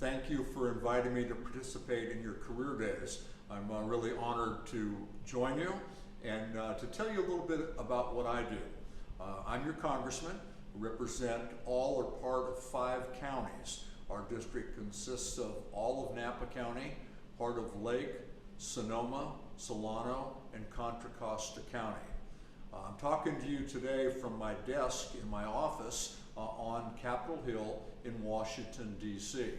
thank you for inviting me to participate in your career days. I'm really honored to join you and to tell you a little bit about what I do. I'm your congressman, represent all or part of 5 counties. Our district consists of all of Napa County, part of Lake, Sonoma, Solano, and Contra Costa County. I'm talking to you today from my desk in my office on Capitol Hill in Washington, D.C.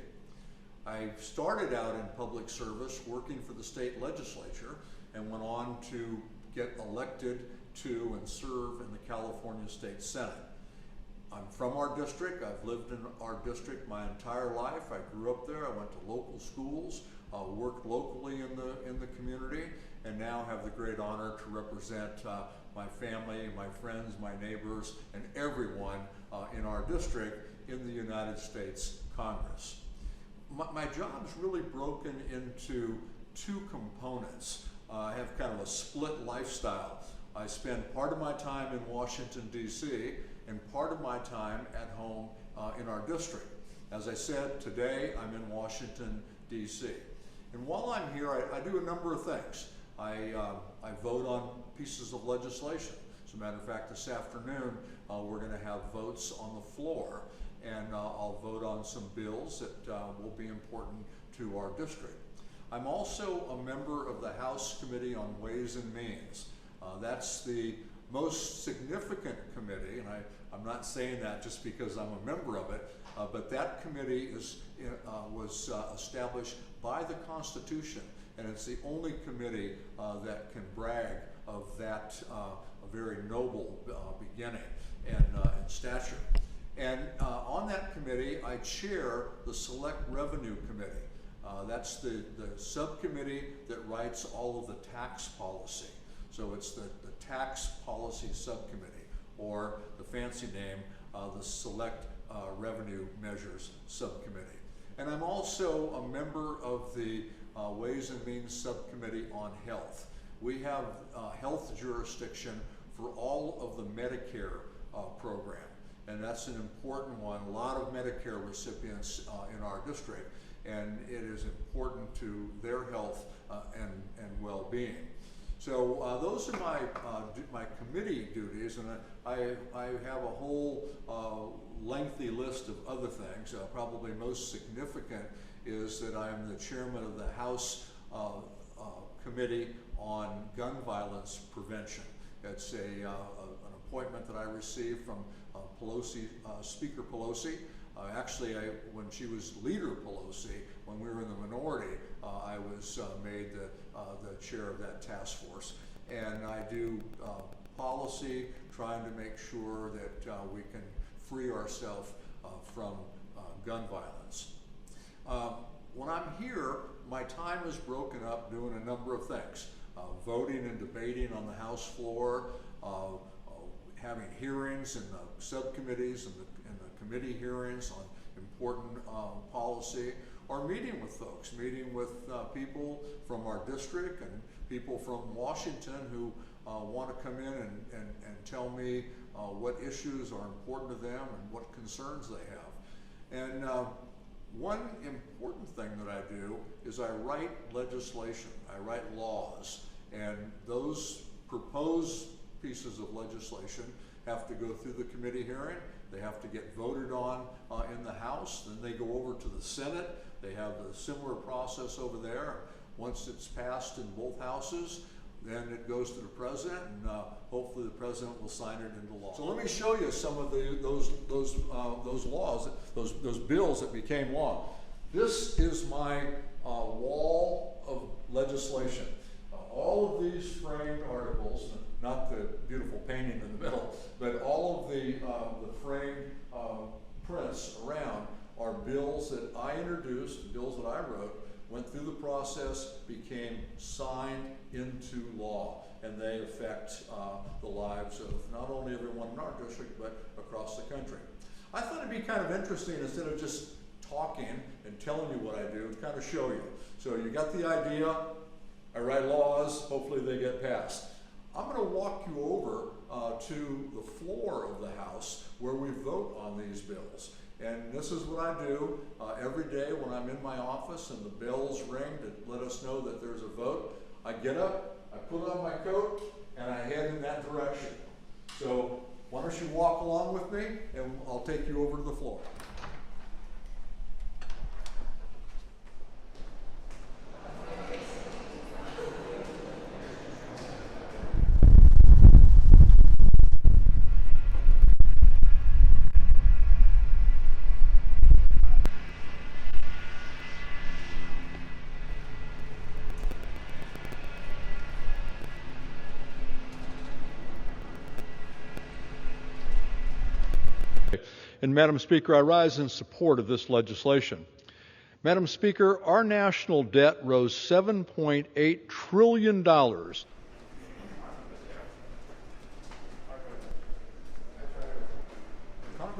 I started out in public service working for the state legislature and went on to get elected to and serve in the California State Senate. I'm from our district. I've lived in our district my entire life. I grew up there. I went to local schools, worked locally in the community, and now have the great honor to represent my family, my friends, my neighbors, and everyone in our district in the United States Congress. My job is really broken into 2 components. I have kind of a split lifestyle. I spend part of my time in Washington, D.C., and part of my time at home in our district. As I said, today I'm in Washington, D.C. And while I'm here, I do a number of things. I vote on pieces of legislation. As a matter of fact, this afternoon we're going to have votes on the floor, and I'll vote on some bills that will be important to our district. I'm also a member of the House Committee on Ways and Means. That's the most significant committee, and I'm not saying that just because I'm a member of it, but that committee was established by the Constitution, and it's the only committee that can brag of that very noble beginning and stature. And on that committee, I chair the Select Revenue Committee. That's the subcommittee that writes all of the tax policy. So it's the Tax Policy Subcommittee, or the fancy name, the Select Revenue Measures Subcommittee. And I'm also a member of the Ways and Means Subcommittee on Health. We have health jurisdiction for all of the Medicare program, and that's an important one. A lot of Medicare recipients in our district, and it is important to their health and well-being. So those are my committee duties, and I have a whole lengthy list of other things. Probably most significant is that I'm the chairman of the House Committee on Gun Violence Prevention. It's an appointment that I received from Speaker Pelosi. Actually, when she was Leader Pelosi, when we were in the minority, I was made the chair of that task force. And I do policy, trying to make sure that we can free ourselves from gun violence. When I'm here, my time is broken up doing a number of things. Voting and debating on the House floor, having hearings in the subcommittees and the committee hearings on important policy, or meeting with folks, meeting with people from our district and people from Washington who want to come in and tell me what issues are important to them and what concerns they have. And one important thing that I do is I write legislation, I write laws, and those proposed pieces of legislation have to go through the committee hearing. They have to get voted on in the House, then they go over to the Senate. They have a similar process over there. Once it's passed in both houses, then it goes to the president, and hopefully the president will sign it into law. So let me show you some of those laws, those bills that became law. This is my wall of legislation. All of these framed articles, not the beautiful painting in the middle, but all of the framed prints around are bills that I introduced, bills that I wrote, went through the process, became signed into law, and they affect the lives of not only everyone in our district, but across the country. I thought it'd be kind of interesting, instead of just talking and telling you what I do, to kind of show you. So you got the idea. I write laws, hopefully they get passed. I'm going to walk you over to the floor of the House where we vote on these bills. And this is what I do every day when I'm in my office and the bells ring to let us know that there's a vote. I get up, I put on my coat, and I head in that direction. So why don't you walk along with me, and I'll take you over to the floor. And Madam Speaker, I rise in support of this legislation. Madam Speaker, our national debt rose $7.8 trillion. Congress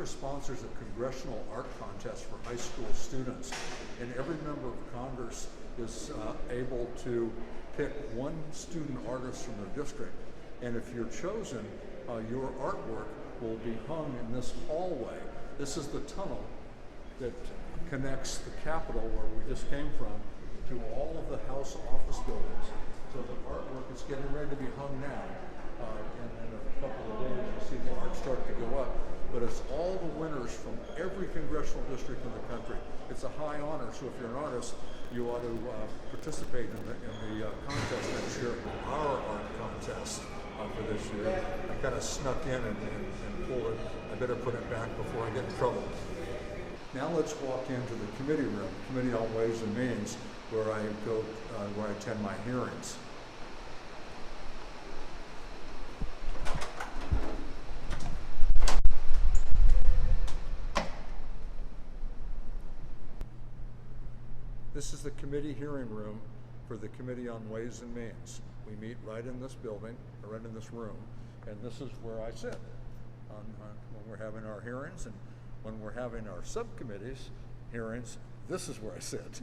sponsors a Congressional Art Contest for high school students, and every member of Congress is able to pick one student artist from their district. And if you're chosen, your artwork will be hung in this hallway. This is the tunnel that connects the Capitol, where we just came from, to all of the House office buildings. So the artwork is getting ready to be hung now. And in a couple of days, you'll see the art start to go up. But it's all the winners from every congressional district in the country. It's a high honor, so if you're an artist, you ought to participate in the contest next year, our art contest for this year. I kind of snuck in and pulled it. I better put it back before I get in trouble. Now let's walk into the committee room, Committee on Ways and Means, where I go, where I attend my hearings. This is the committee hearing room for the Committee on Ways and Means. We meet right in this building, or right in this room, and this is where I sit when we're having our hearings, and when we're having our subcommittees hearings, this is where I sit.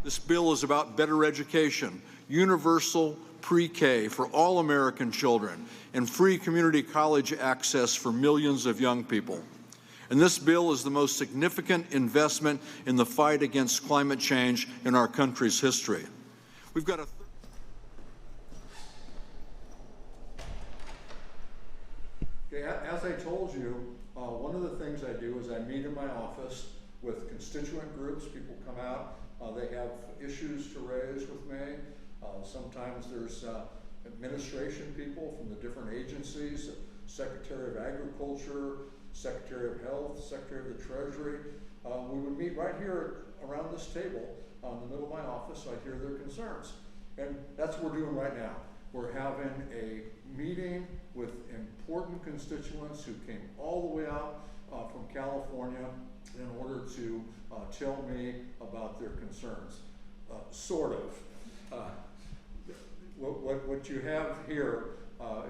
This bill is about better education, universal pre-K for all American children, and free community college access for millions of young people. And this bill is the most significant investment in the fight against climate change in our country's history. We've got a Okay, as I told you, one of the things I do is I meet in my office with constituent groups. People come out, they have issues to raise with me. Sometimes there's administration people from the different agencies, Secretary of Agriculture, Secretary of Health, Secretary of the Treasury. We would meet right here around this table in the middle of my office, so I hear their concerns. And that's what we're doing right now. We're having a meeting with important constituents who came all the way out from California in order to tell me about their concerns. Sort of. What you have here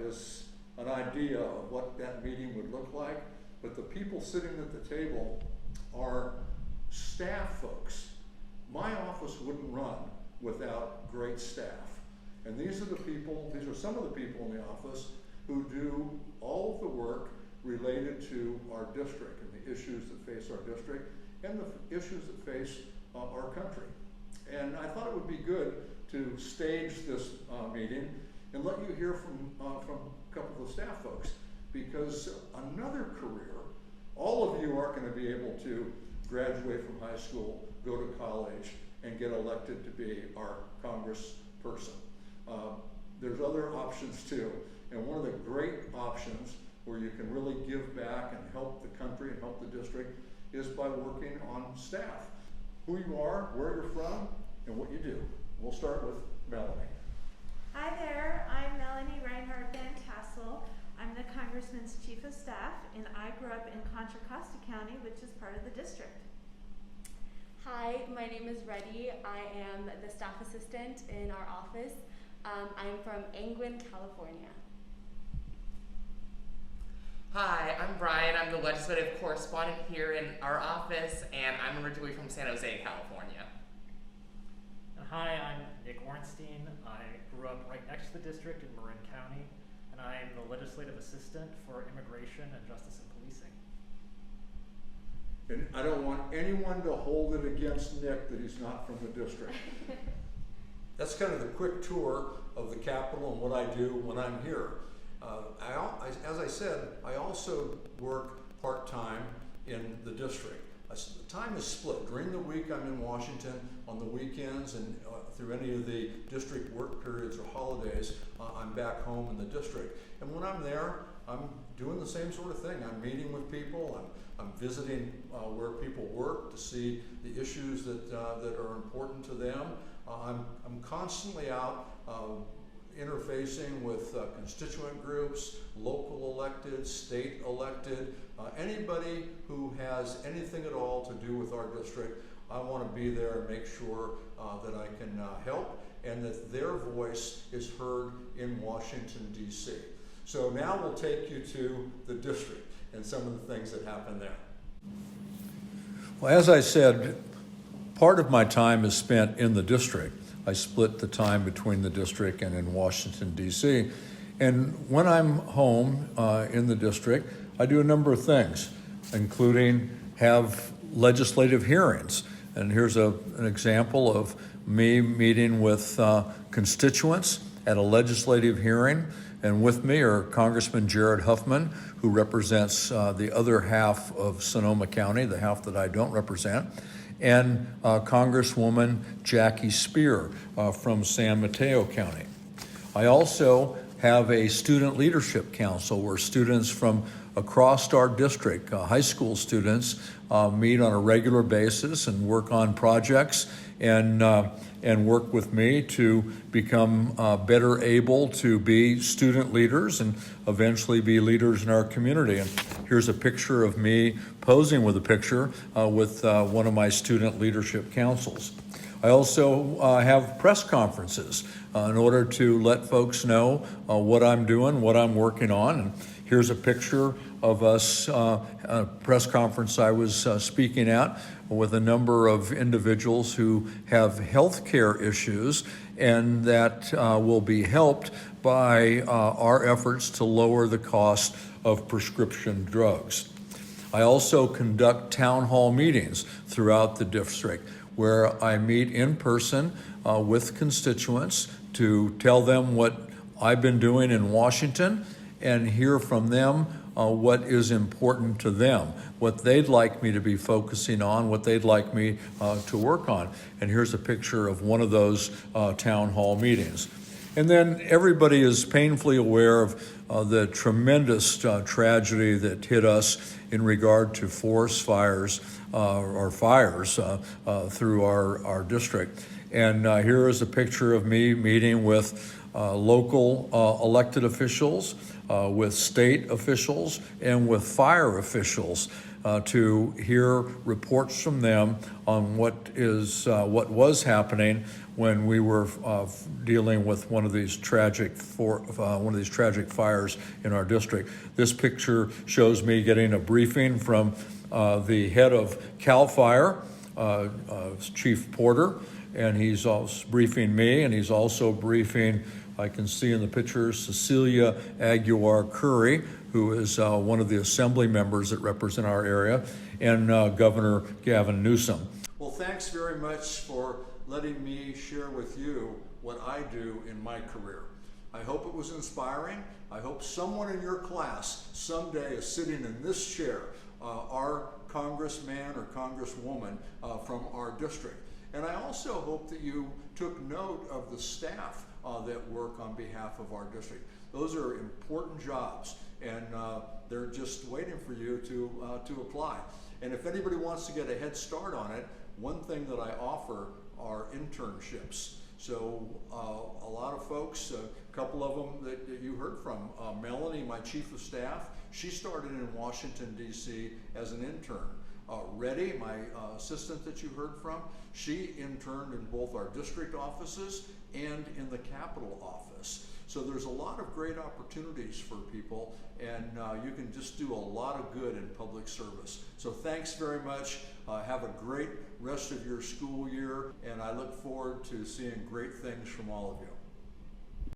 is an idea of what that meeting would look like, but the people sitting at the table are staff folks. My office wouldn't run without great staff. And these are the people, these are some of the people in the office who do all of the work related to our district and the issues that face our district and the issues that face our country. And I thought it would be good to stage this meeting and let you hear from a couple of the staff folks, because another career, all of you aren't going to be able to graduate from high school, go to college, and get elected to be our congressperson. There's other options too, and one of the great options where you can really give back and help the country and help the district is by working on staff. Who you are, where you're from, and what you do. We'll start with Melanie. Hi there, I'm Melanie Reinhardt Van Tassel. I'm the Congressman's Chief of Staff, and I grew up in Contra Costa County, which is part of the district. Hi, my name is Reddy. I am the staff assistant in our office. I'm from Angwin, California. Hi, I'm Brian. I'm the legislative correspondent here in our office, and I'm originally from San Jose, California. Hi, I'm Nick Ornstein. I grew up right next to the district in Marin County, and I am the legislative assistant for immigration and justice and policing. And I don't want anyone to hold it against Nick that he's not from the district. That's kind of the quick tour of the Capitol and what I do when I'm here. As I said, I also work part-time in the district. The time is split. During the week I'm in Washington, on the weekends and through any of the district work periods or holidays, I'm back home in the district. And when I'm there, I'm doing the same sort of thing. I'm meeting with people, I'm visiting where people work to see the issues that are important to them. I'm constantly out interfacing with constituent groups, local elected, state elected, anybody who has anything at all to do with our district. I want to be there and make sure that I can help and that their voice is heard in Washington, D.C. So now we'll take you to the district and some of the things that happen there. Well, as I said, part of my time is spent in the district. I split the time between the district and in Washington, D.C. And when I'm home in the district, I do a number of things, including have legislative hearings. And here's an example of me meeting with constituents at a legislative hearing. And with me are Congressman Jared Huffman, who represents the other half of Sonoma County, the half that I don't represent, and Congresswoman Jackie Spear from San Mateo County. I also have a student leadership council where students from across our district, high school students, meet on a regular basis and work on projects and work with me to become better able to be student leaders and eventually be leaders in our community. And here's a picture of me posing with a picture with one of my student leadership councils. I also have press conferences in order to let folks know what I'm doing, what I'm working on. And here's a picture of us, a press conference I was speaking at with a number of individuals who have health care issues and that will be helped by our efforts to lower the cost of prescription drugs. I also conduct town hall meetings throughout the district where I meet in person with constituents to tell them what I've been doing in Washington and hear from them what is important to them, what they'd like me to be focusing on, what they'd like me to work on. And here's a picture of one of those town hall meetings. And then everybody is painfully aware of the tremendous tragedy that hit us in regard to forest fires or fires through our district. And here is a picture of me meeting with local elected officials, with state officials, and with fire officials to hear reports from them on what was happening when we were dealing with one of these tragic fires in our district. This picture shows me getting a briefing from the head of CAL FIRE, Chief Porter, and he's also briefing me, and he's also briefing, I can see in the picture, Cecilia Aguilar Curry, who is one of the assembly members that represent our area, and Governor Gavin Newsom. Well, thanks very much for letting me share with you what I do in my career. I hope it was inspiring. I hope someone in your class someday is sitting in this chair, our congressman or congresswoman from our district. And I also hope that you took note of the staff that work on behalf of our district. Those are important jobs, and they're just waiting for you to apply. And if anybody wants to get a head start on it, one thing that I offer are internships. So a lot of folks, a couple of them that you heard from, Melanie, my chief of staff, she started in Washington, D.C. as an intern. Reddy, my assistant that you heard from, she interned in both our district offices and in the Capitol office. So there's a lot of great opportunities for people, and you can just do a lot of good in public service. So thanks very much. Have a great rest of your school year, and I look forward to seeing great things from all of you.